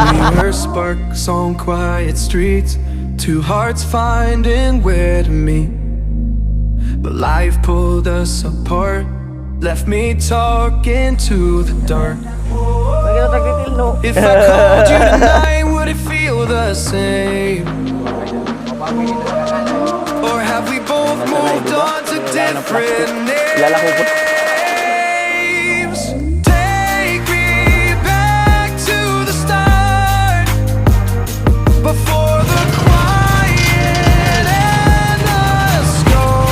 We were sparks on quiet streets, two hearts finding where to meet. But life pulled us apart, left me talking to the dark. If I called you tonight, would it feel the same? Or have we both moved on to different names? Take me back to the start, before the quiet and the scars,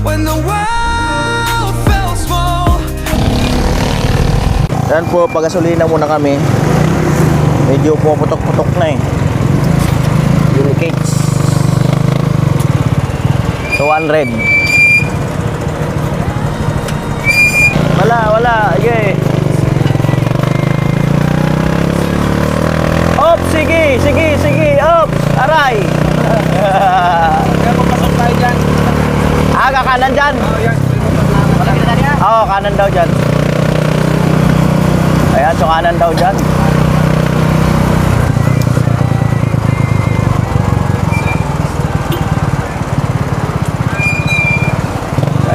when the world felt small. Yan po, pagasolina muna kami. Medyo puputok-putok na eh. Unicates 200. Wala, okay. Op, sige, op, aray. Kaya papasok tayo dyan. Kakanan dyan. Malaki na niya. Oo, kanan daw dyan. Ayan, so kanan daw dyan.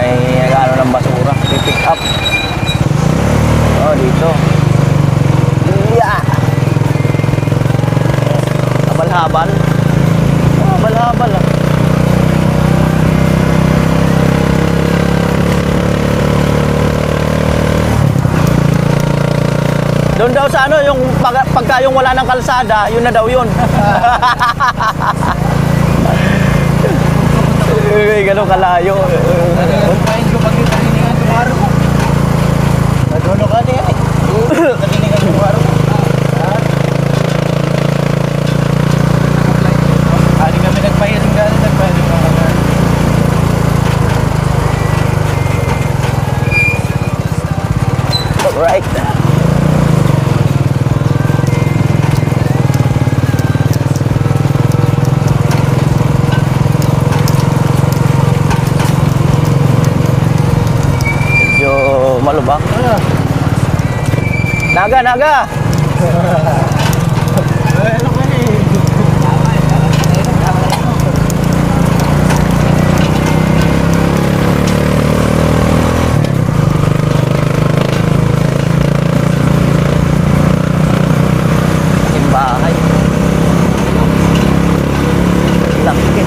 Ay, nag-ano ng basura. Pick up. Oh, dito. Yeah. Habal-habal. Oh, habal-habal ah. Doon daw sa ano, yung pagka yung wala ng kalsada, yun na daw yun. Ganun kalayo. Pahin ko pag katiningan tumaro ko. Nadulo ka niya eh. Katiningan tumaro ko. Hindi kami nagpahiring ka. Nagpahiring ka. Right. Malubak. Naga. Bahay. Laki.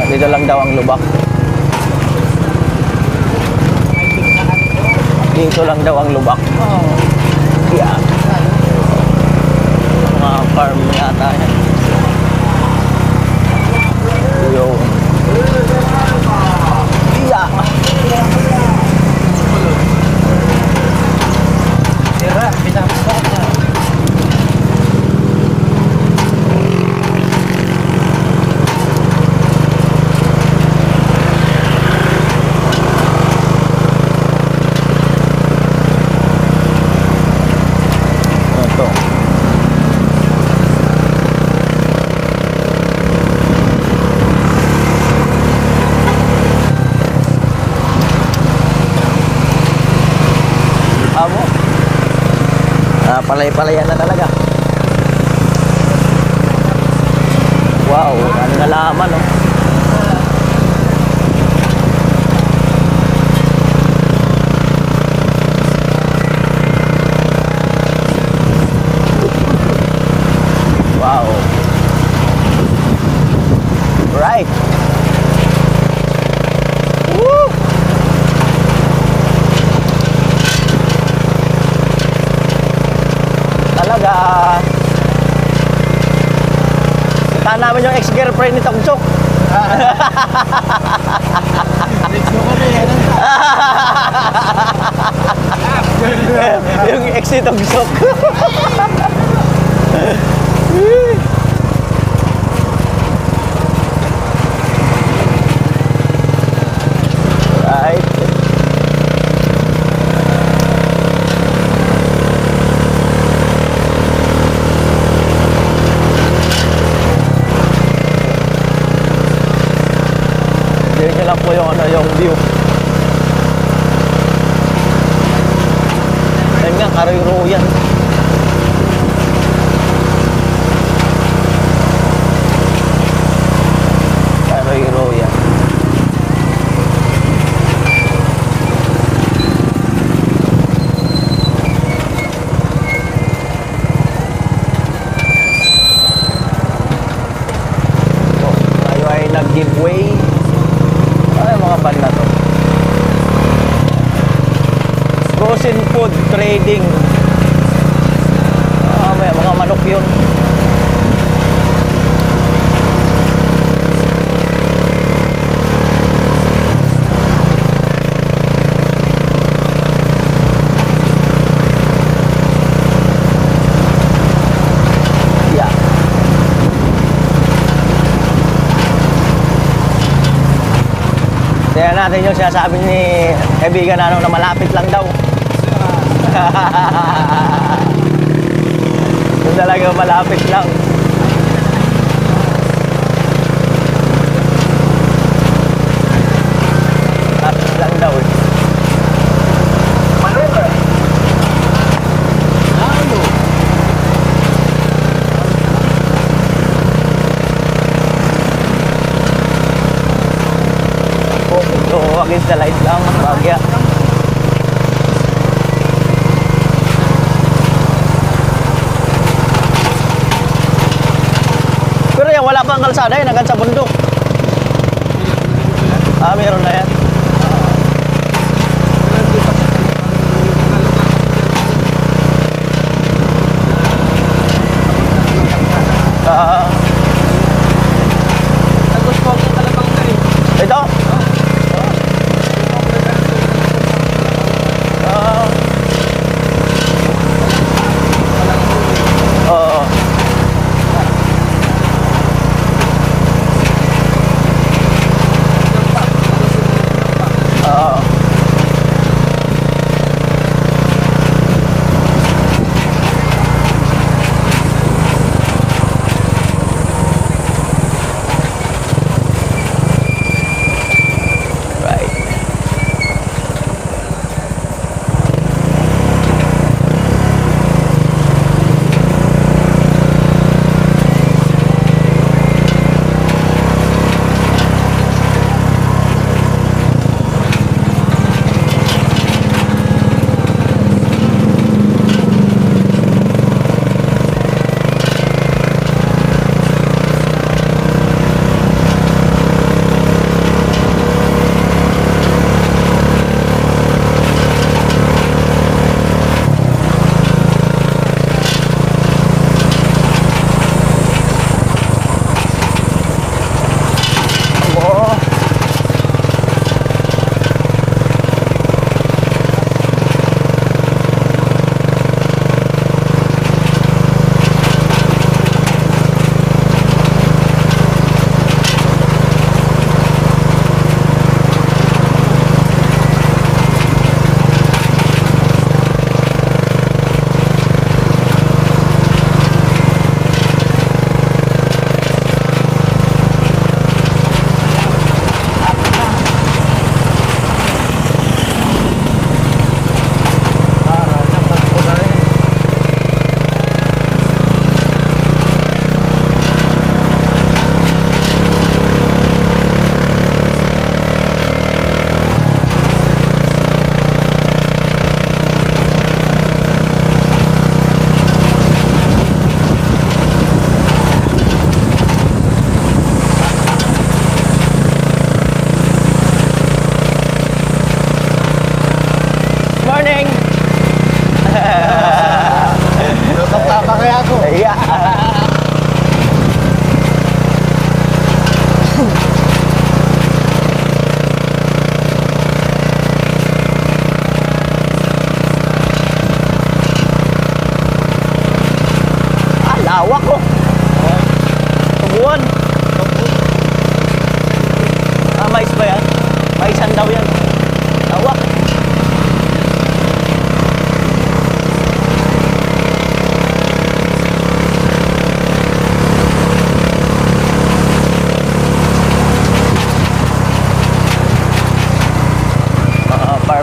Dito lang daw ang lubak. Dito lang daw ang lubak. Yeah. Mga farm yata yan. Yun. Yeah. Tira, pinapasok na. Palay-palayan na talaga. Wow, ano na laman oh. Wow. Right. Woo! Talaga. Kita namin yung ex-girlfriend ni Tongsok. Yung ex ni Tongsok. lang po yung, ano, yung view. Ayun nga, Karuy-Ruyan. Karuy-Ruyan. Tayo ay nag-giveaway. Ay, mga van na to. Frozen food trading. May mga manok yun. Yeah. Kaya natin yung sinasabi ni kaibigan na na malapit lang daw. Yung talaga malapit lang. Malapit lang daw eh. So, against the light lang, bagya. Pero yan, wala pang kalsada yan, hanggang sa bundok. Meron na yan. Ito? Oo.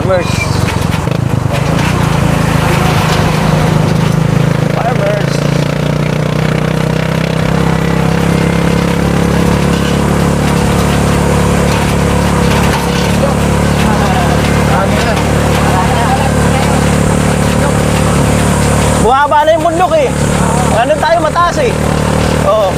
Farmers. Farmers. Bumaba na yung bundok eh. Nandun tayo mataas eh. Oo.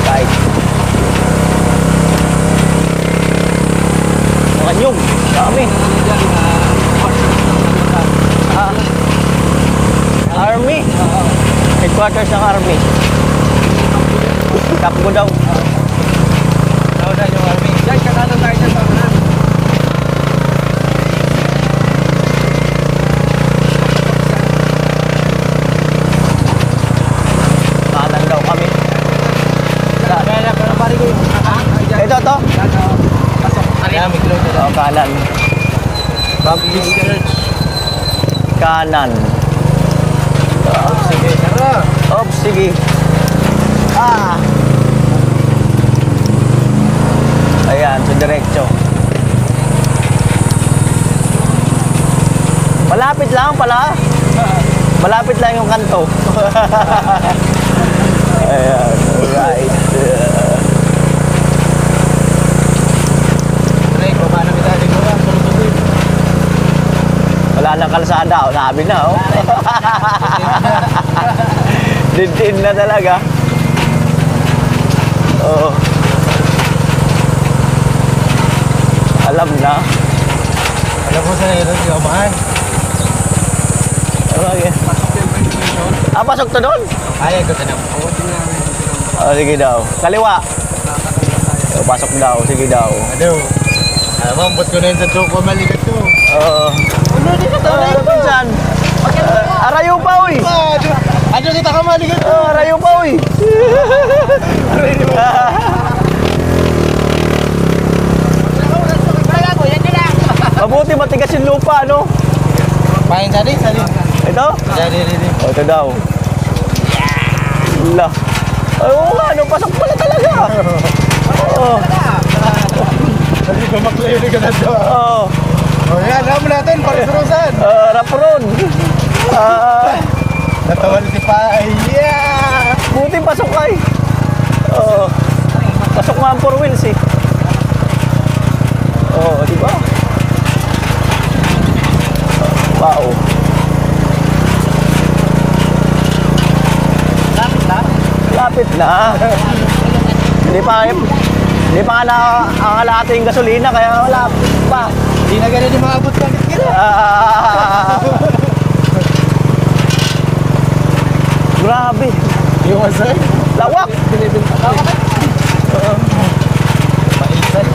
Right. Makanyog. Dami. Army. Headquarters ng Army. Kapgo daw. Naunan yung army. Diyan, kakanan tayo dyan sa unan. Kanan daw kami. Kaya pero pare ko yung Ito to. pasok. Kaya may kilo Oh, kanan. Baptist Church. Kanan. Sige, tara. Op, sige. Ah. Ayan, so diretso. Malapit lang pala. Malapit lang yung kanto. Ayan, right. Pre, baba na kita din ko. Sunod-sunod. Wala nang kalsada. Oh, nabi na, oh. Din na talaga. Oo. Alam na. Alam mo sa nairoon, di umahan. Okay. Ah, pasok to doon? Kaya ko tanong. Oh, sige daw. Kaliwa. Oh, pasok daw. Sige daw. Ano? Mambot ko na yun sa truck ko, maligat ko. Oo. Ano, di ka Ano pinsan? Arayo pa, uy. Ano kita ka maligat ko? Arayo pa, uy. Mabuti matigas yung lupa, ano? Pahin sa din, sa din. Ito? Dari. Oh, ito daw. Wala. Ay, oo nga, no, pasok pala talaga. Oo. Hindi ko maklayo ni ka na doon. Oo. O yan, alam mo natin, parusurusan. Rapron. Natawa si Pai. Yeah! Buti pasok ay. Oo. Pasok nga ang 4 wheels eh. Oo, di ba? Wow. Lapit na. Hindi pa nga na ang kalahati yung gasolina kaya wala pa. Hindi na ganun yung maabot ng kira. Grabe. Yung asay. Lawak. Paisan.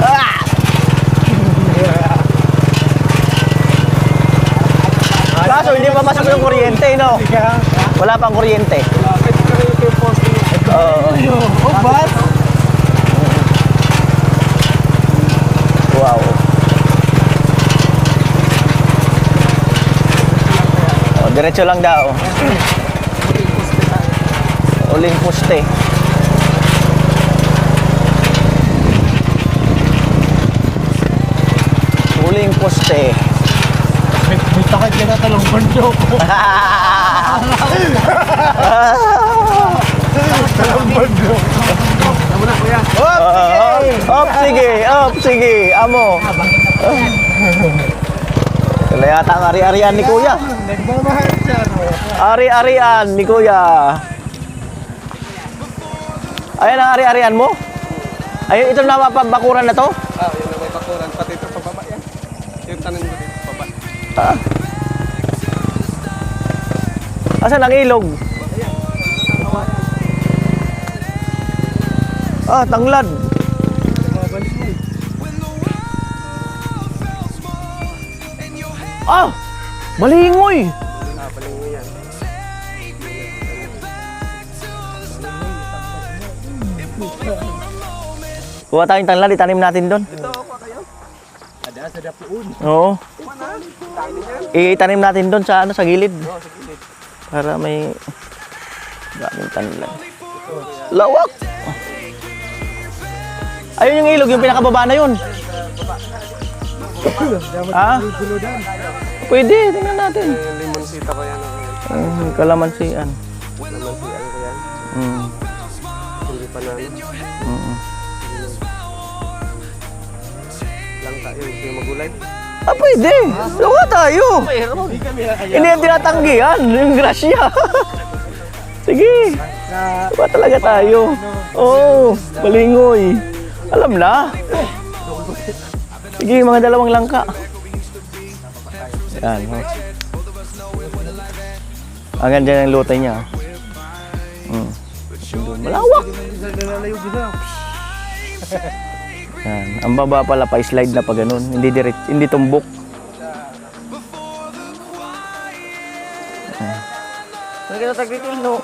Kaso hindi pa pasok yung kuryente, no? Wala pang kuryente. Oh, bas? Wow. Oh, diretso lang daw. Uling poste. Uling poste. May takad ka na talong bundok. Talong bundok. Tama na, kuya. Op, sige, amo. Kaya yata ang ari-arian ni Kuya. Nagmamahal siya. Ari-arian ni Kuya. Ayan ang ari-arian mo? Ayun, ito na mapabakuran na to? Yun na may bakuran. Pati ito pababa yan. Yung tanan mo dito, pababa. Asan ang ilog? Tanglad. Malingoy. Kuha tayong tanglad, itanim natin doon. Ada sa dapuun. Oo. Itanim natin doon sa sa gilid. Para may Daming tanlan. Lawak! Ayun yung ilog, yung pinakababa na yun. Ha? Pwede, tingnan natin. Yung limonsita ko yan. Kalamansian. Lamansian ko yan. Mm. Hindi pa na. Langka yun. Yung magulay. Ah, pwede. Lawa tayo. Hindi yung tinatanggihan. Yung grasya. Sige. Lawa talaga tayo. Oo, balingoy. Alam na. Sige, mga dalawang langka. Yan. Oh. Hanggang dyan ang lutay niya. Malawak. Yan. Ang baba pala pa slide na pa ganun. Hindi direct, hindi tumbok. Nagkita tagtitil no.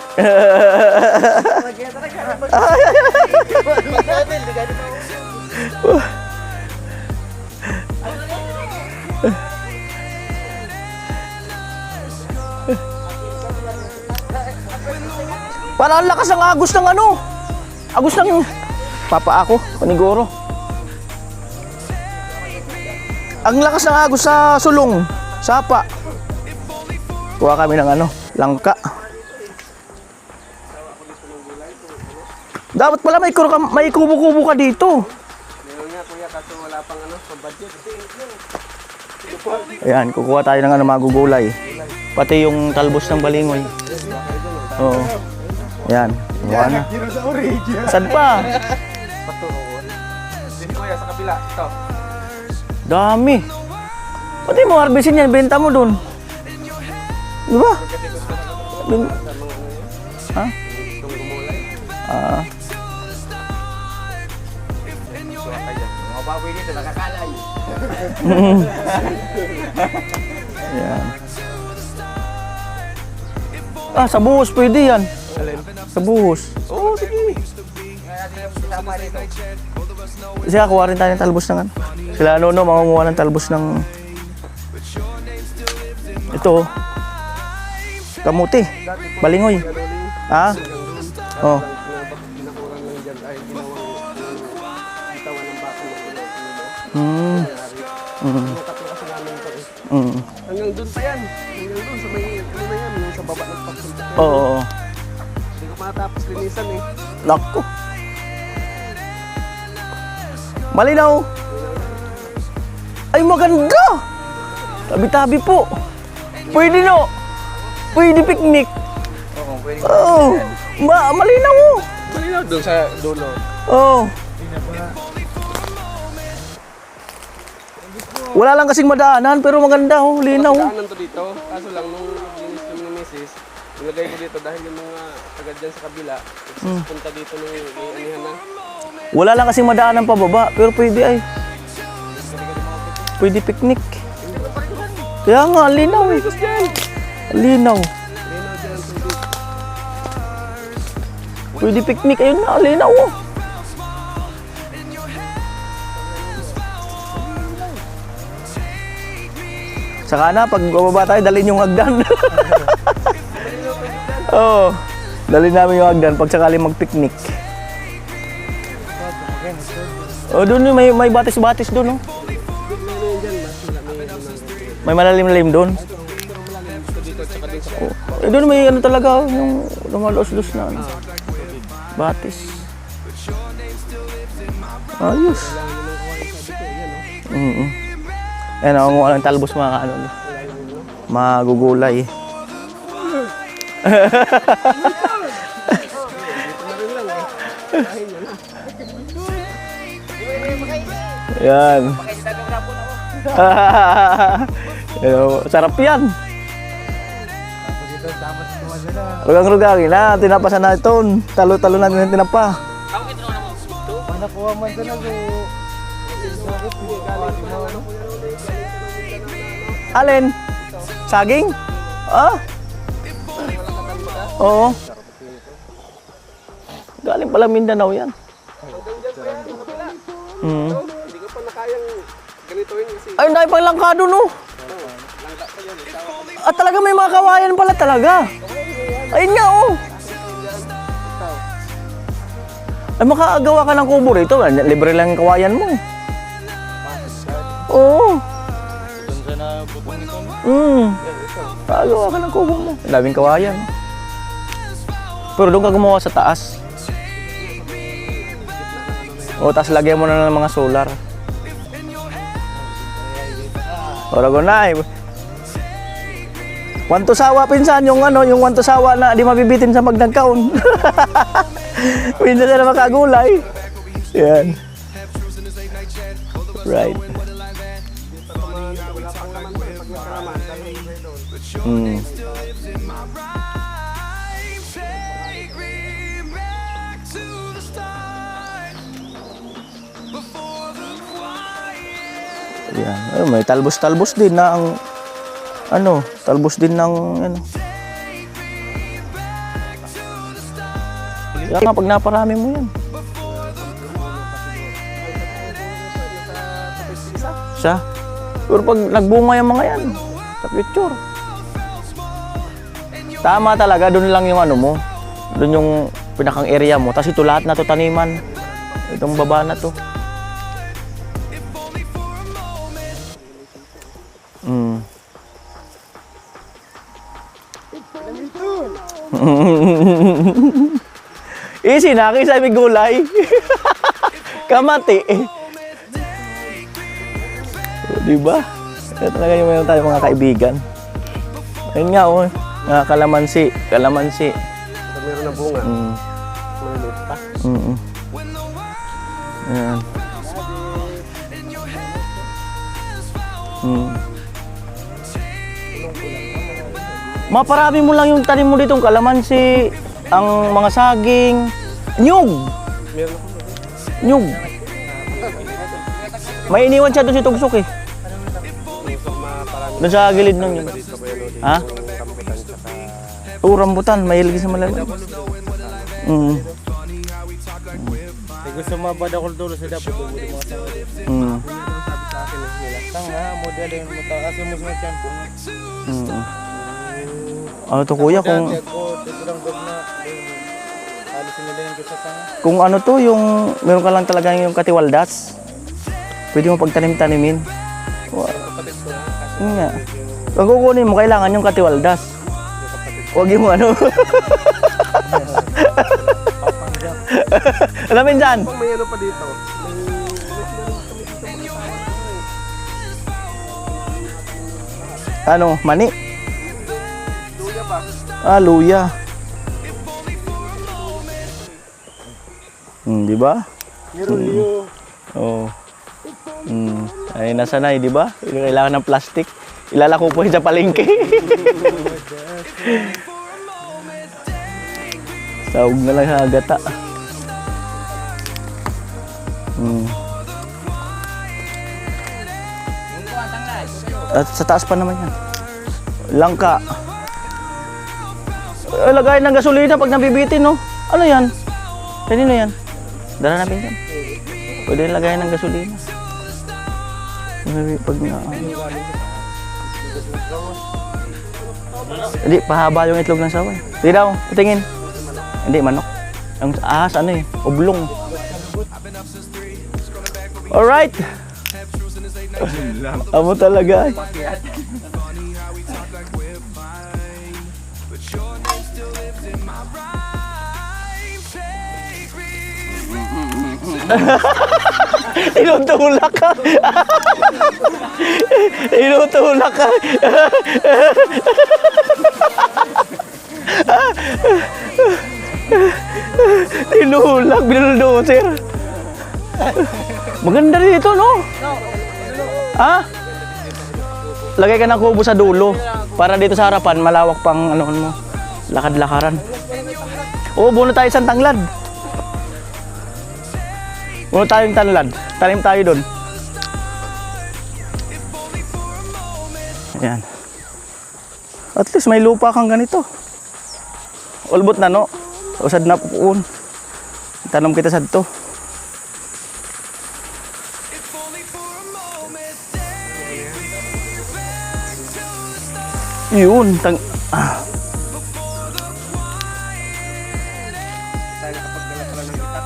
Para ang lakas ng agos ng ano. Agos ng papa ako, paniguro. Ang lakas ng agos sa sulong, sapa. Kuha kami ng ano, langka. Dapat pala may kubo-kubo ka dito. Meron nga kuya kaso wala pang ano, sa budget. Ayan, kukuha tayo ng ano, magugulay. Pati yung talbos ng balingoy. Oo. Ayan, kuha na. Saan pa? Hindi kuya sa kabila. Ito. Dami. Pati mo harvestin yan, benta mo dun. Di ba? Ha? Ah. Mga baboy dito nakakalay. Ayan. Ah, sa buhos pwede yan. Sa buhos. Oo, sige. Tama dito. Kasi kuha rin tayo ng talbos ng ano. Sila Nono, makunguha ng talbos ng ito. Kamuti. Balingoy. Ha? Oh. Pinakuran lang dyan ay ginawang bitawan ng baka na Mm. Mm. tatlo kasi namin ito eh. Mm. Hanggang dun pa yan. Hanggang dun sa may ano na yan, yung sa baba ng pagsulta. Oo. Hindi ko matapos linisan eh. Nako. Malinaw. Ay, maganda. Tabi-tabi po. Pwede no. Pwede picnic. Oo, pwede. Oh. Malinaw oh. Malinaw dun sa dulo. Oh. Wala lang kasing madaanan pero maganda oh, linaw. Daanan to dito. Kaso lang nung linis kami ni Mrs. Nilagay ko dito dahil yung mga taga dyan sa kabila. Punta dito nung anihan na. Wala lang kasing madaanan pa baba pero pwede ay. Pwede picnic. Kaya nga, linaw eh. Linaw. Linaw dyan ang tubig. Pwede picnic. Ayun na, linaw oh. Saka na, pag bababa tayo, dalhin yung hagdan. Oo. Dalhin namin yung hagdan pag sakali mag-picnic. Oh, doon may batis-batis doon, oh. May malalim-lalim doon. Oh. Eh, doon may ano talaga, oh, yung lumalos-los na ano. Batis. Ayos. Ayan, nakunguha ng talbos mga ano, magugulay. Ayan. Sarap yan. Rugang-rugangin na, tinapasan na ito. Talo-talo natin yung tinapa. Nakuha man sa nago. Alin? Saging? Ah? Oo. Galing pala Mindanao yan. Hindi ko pa na kayang ganitoin kasi Ay, dahil pang langka doon, oh. At talaga may mga kawayan pala talaga. Ayun nga, oh. Ay, makagawa ka ng kubo rito. Libre lang yung kawayan mo. Oo. Doon sa nabutong ito. Makagawa ka ng kubo mo. Daming kawayan. Pero doon ka gumawa sa taas. O, tapos lagyan mo na ng mga solar. O, Ragonay. Wanto sawa pinsan, yung wanto sawa na di mabibitin sa magnagkaon. Pinsan na makagulay. Yan. Right. Yan. Ay, may talbos-talbos din na ang talbos din ng Kaya nga pag naparami mo yan. Siya. Pero pag nagbunga yung mga yan, sa future. Tama talaga, doon lang yung mo. Doon yung pinakang area mo. Tapos ito lahat na to taniman. Itong baba na to. Easy na, kaysa may gulay. Kamati. Diba? Ito talaga yung meron tayo mga kaibigan. Ayun nga, nga kalamansi. Kalamansi. Pag meron na bunga, maliliit pa. Ayan. Maparami mo lang yung tanim mo dito, kalamansi, ang mga saging, nyug. Meron ako. Nyug. May iniwan siya doon si Tugsok eh. Doon sa gilid nung yun. Ha? Rambutan tsaka Rambutan, mahilig sa malalim. Gusto mabadakol dulo sa dapat bubuli mga tanga dito. sabi sa akin nila. Tanga, model yung mataas yung mas machan po. Ano to kuya, Ito lang dog na. Alisin nila yung kita tanga. kung ano to, yung meron ka lang talaga yung katiwaldas, pwede mo pagtanim-tanimin. Yun nga. Pag kukunin mo, kailangan yung katiwaldas. Huwag yung ano. Alam mo dyan? Pag may ano pa dito, Ano, mani? luya ba? Ah, luya. Di ba? Oo. Ay, nasanay, di ba? Kailangan ng plastic. Ilalako po sa palengke. Sahog na lang sa gata. At sa taas pa naman yan. Langka. Lagay ng gasolina pag nabibitin, no? Ano yan? Kanino yan? Dala natin yan. Pwede lagay ng gasolina. Pag na... Hindi, pahaba yung itlog ng saway. Hindi daw, patingin. Hindi, manok. Ang ahas, ano eh, oblong. Alright. Amo talaga. Tinutulak ka. Tinutulak ka. Tinulak, binuldoser. Maganda rin ito, no? Ha? Lagay ka ng kubo sa dulo. Para dito sa harapan, malawak pang ano mo. Lakad-lakaran. Oo, buno tayo sa tanglad. Buno tayong tanglad. Tanim tayo doon. Ayan. At least may lupa kang ganito. Ulbot na, no? Usad na puun. Tanong kita sa dito. Yun. Tayo nakapagdala pala ng itak.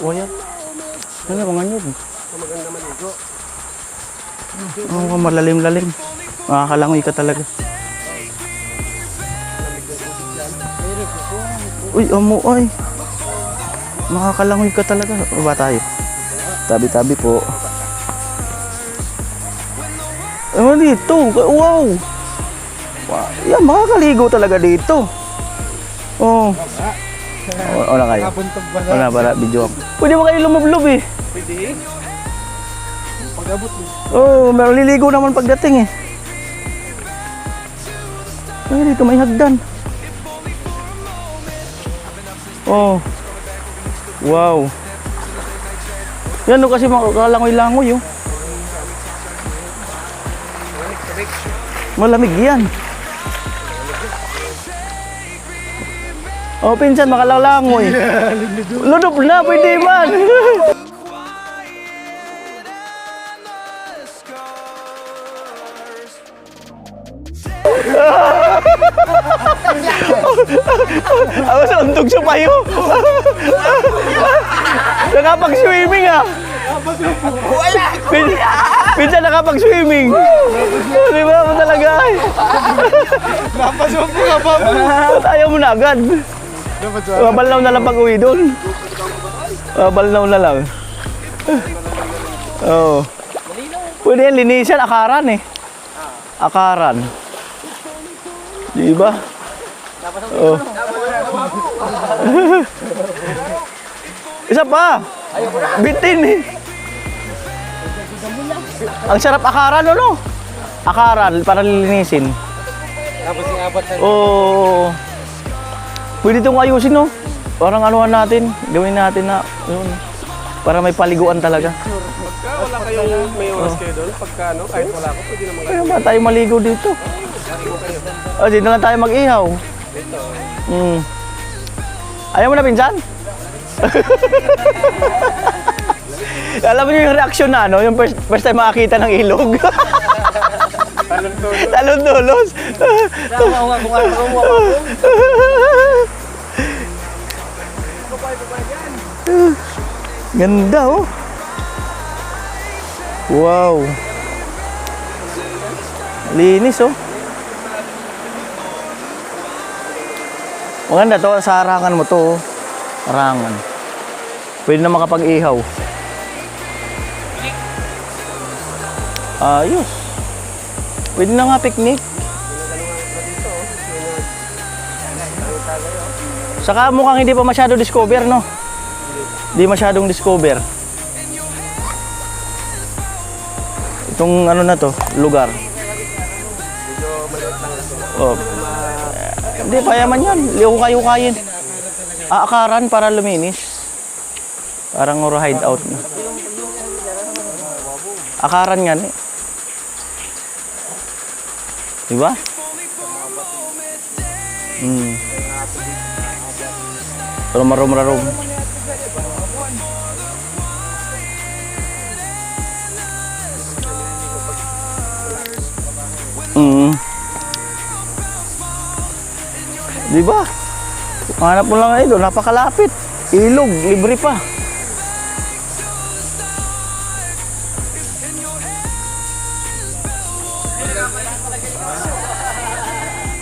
Kuya. Ano mga nyug? Maganda maligo. Oo, malalim-lalim. Makakalangoy ka talaga. Uy, ay. Makakalangoy ka talaga. Baba tayo. Tabi-tabi po. Ano dito? Wow! Yan, makakaligo talaga dito. Oh. Wala kayo. Nabuntog ba Wala para video ako. Pwede mo kayo lumublob eh. Pwede. Pag-abot mo. Oh, meron liligo naman pagdating eh. Ay, dito may hagdan. Oh. Wow. Yan no kasi makakalangoy-langoy oh. Malamig yan. Oh, pinsan, makalalangoy. Ludob na, pwede man. Ako sa untog sa payo. Nakapag-swimming ah. Pinsan nakapag-swimming. Di ba mo talaga ay? Napasok ka pa. Ayaw mo na agad. Mabalnaw na lang pag-uwi doon. Mabalnaw na lang. Oo. Pwede yan, linisan, akaran eh. Akaran. Di ba? Oh. Isa pa. Bitin eh. Ang sarap akaran, ano? Akaran, para lilinisin. Tapos yung apat na. Oo. Pwede itong ayusin, no? Parang anuhan natin, gawin natin na, yun. Para may paliguan talaga. Pagka wala kayong may oras kayo doon, pagka ano, kahit wala ko, pwede naman kayo. Kaya ba tayo maligo dito? O, dito lang tayo mag-ihaw. Ayaw mo na, pinsan? Alam mo yung reaksyon na, ano? Yung first time makakita ng ilog. Talon-tulos. Tama nga kung ano mo. Ganda, oh. Wow. Linis, oh. Maganda to, sa harangan mo to, oh. Harangan. Pwede na makapag-ihaw. Ayos. Pwede na nga picnic. Saka mukhang hindi pa masyado discover, no? Hindi masyadong discover. Itong ano na to, lugar. Oh. Hindi, payaman yan. Liukay-ukayin. Aakaran para luminis. Parang oro hideout na. Akaran yan eh. Diba? Rum-rum-rum. Diba? Hanap mo lang ito, napakalapit. Ilog, libre pa.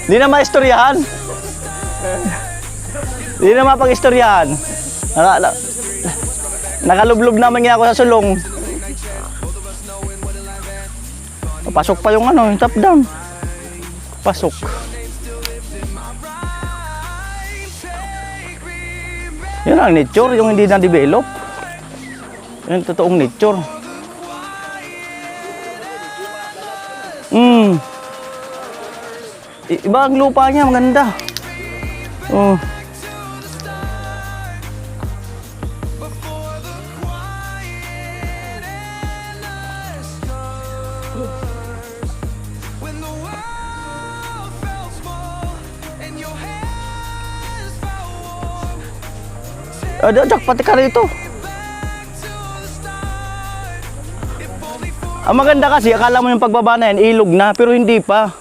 Di na maistoryahan. Di na mapag-istoryahan. Nakalublob naman nga ako sa sulong. Pasok pa yung ano, yung top down. Pasok. Yan ang nature, yung hindi na-develop. Yan ang totoong nature. Iba ang lupa niya, maganda. Oh. Jack, pati ka rito. Ang maganda kasi, akala mo yung pagbaba na yan, ilog na, pero hindi pa.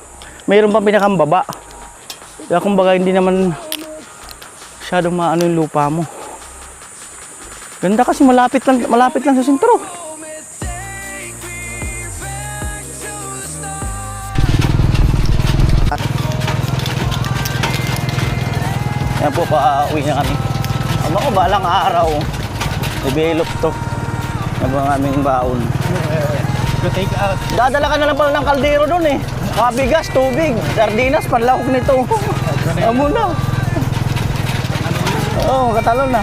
Mayroon pa pinakambaba. Kaya kumbaga hindi naman masyadong maano yung lupa mo. Ganda kasi malapit lang sa sentro. Yan po, pa-uwi na kami. Ako, balang araw. Develop to. Yan po ang aming baon. Take out. Dadala ka na lang pala ng kaldero doon eh. Mabigas, tubig, sardinas, panlahok nito. Amo na. Oo, katalon na.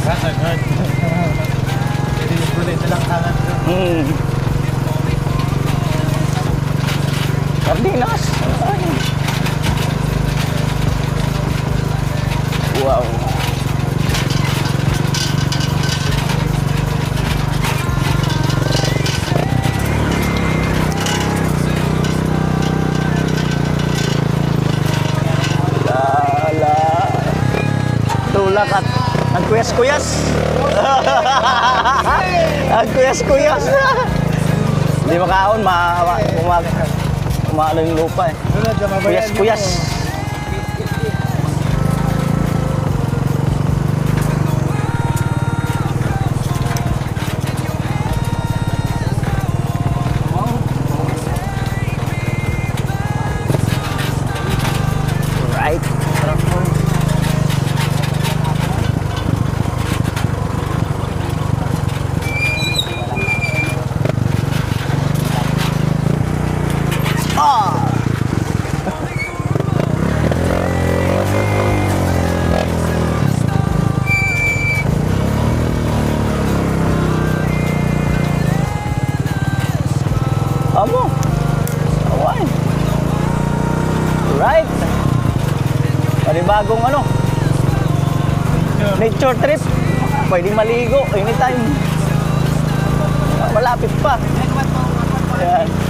Sasagad. Hindi bulit na lang tangan ko. Sardinas. Ay. Wow. Tulak at nagkuyas-kuyas. Nagkuyas-kuyas. Hindi makaon, kumalo yung lupa eh. Kuyas-kuyas. Right. Amo. Away. Right. Panibagong ano? Nature trip. Pwedeng maligo anytime. Malapit pa. Yan.